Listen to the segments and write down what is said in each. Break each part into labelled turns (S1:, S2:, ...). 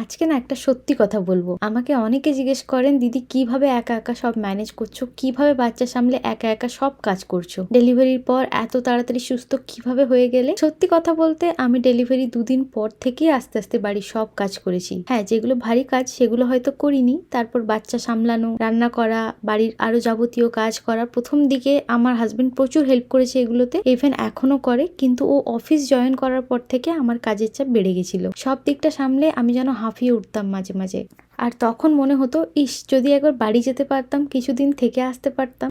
S1: আজকে না একটা সত্যি কথা বলবো। আমাকে অনেকে জিজ্ঞেস করেন, দিদি কিভাবে একা একা সব ম্যানেজ করছো, কিভাবে বাচ্চা সামলে একা একা সব কাজ করছো, ডেলিভারির পর এত তাড়াতাড়ি সুস্থ কিভাবে হয়ে গেলে। সত্যি কথা বলতে আমি ডেলিভারি 2 দিন পর থেকেই আস্তে আস্তে বাড়ির সব কাজ করেছি। হ্যাঁ, যেগুলো ভারী কাজ সেগুলো হয়তো করিনি, তারপর বাচ্চা সামলানো, রান্না করা, বাড়ির আরো যাবতীয় কাজ করা, প্রথম দিকে আমার হাজবেন্ড প্রচুর হেল্প করেছে এগুলোতে, ইভেন এখনো করে। কিন্তু ও অফিস জয়েন করার পর থেকে আমার কাজের চাপ বেড়ে গেছিল। সব দিকটা সামলে আমি যেন হাঁফিয়ে উঠতাম মাঝে মাঝে। আর তখন মনে হতো, ইস যদি একবার বাড়ি যেতে পারতাম, কিছুদিন থেকে আসতে পারতাম।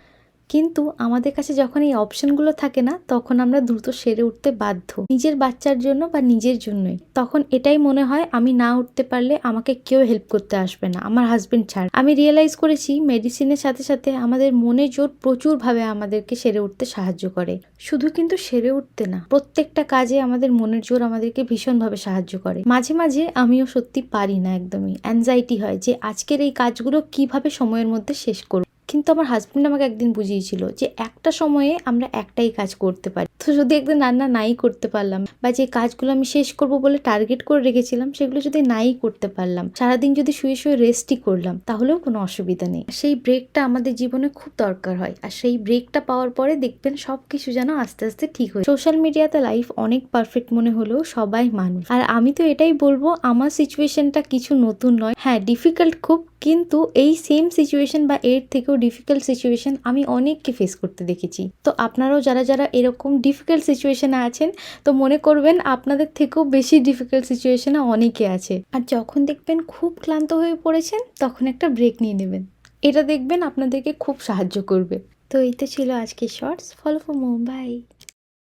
S1: কিন্তু আমাদের কাছে যখন এই অপশনগুলো থাকে না, তখন আমরা দ্রুত সেরে উঠতে বাধ্য, নিজের বাচ্চার জন্য বা নিজের জন্যই। তখন এটাই মনে হয়, আমি না উঠতে পারলে আমাকে কেউ হেল্প করতে আসবে না, আমার হাজবেন্ড ছাড়। আমি রিয়েলাইজ করেছি মেডিসিনের সাথে সাথে আমাদের মনের জোর প্রচুরভাবে আমাদেরকে সেরে উঠতে সাহায্য করে। শুধু কিন্তু সেরে উঠতে না, প্রত্যেকটা কাজে আমাদের মনের জোর আমাদেরকে ভীষণভাবে সাহায্য করে। মাঝে মাঝে আমিও সত্যি পারি না, একদমই অ্যাংজাইটি হয় যে আজকের এই কাজগুলো কিভাবে সময়ের মধ্যে শেষ করব। কিন্তু আমার হাজবেন্ড আমাকে একদিন বুঝিয়েছিল যে একটা সময়ে আমরা একটাই কাজ করতে পারি। তো যদি একদিন রান্না নাই করতে পারলাম, বা যে কাজগুলো আমি শেষ করব বলে টার্গেট করে রেখেছিলাম সেগুলো যদি নাই করতে পারলাম, সারাদিন যদি শুয়ে শুয়ে রেস্টই করলাম, তাহলেও কোনো অসুবিধা নেই। সেই ব্রেকটা আমাদের জীবনে খুব দরকার হয়। আর সেই ব্রেকটা পাওয়ার পরে দেখবেন সবকিছু যেন আস্তে আস্তে ঠিক হয়। সোশ্যাল মিডিয়াতে লাইফ অনেক পারফেক্ট মনে হলেও সবাই মানুষ। আর আমি তো এটাই বলবো, আমার সিচুয়েশনটা কিছু নতুন নয়। হ্যাঁ, ডিফিকাল্ট খুব, কিন্তু এই সেম সিচুয়েশন বা এর থেকেও ডিফিকাল্ট সিচুয়েশন আমি অনেককে ফেস করতে দেখেছি। তো আপনারাও যারা যারা এরকম ডিফিকাল্ট সিচুয়েশনে আছেন, তো মনে করবেন আপনাদের থেকেও বেশি ডিফিকাল্ট সিচুয়েশনে অনেকে আছে। আর যখন দেখবেন খুব ক্লান্ত হয়ে পড়েছেন, তখন একটা ব্রেক নিয়ে নেবেন। এটা দেখবেন আপনাদেরকে খুব সাহায্য করবে। তো এই তো ছিল আজকের shorts. Follow for more. By.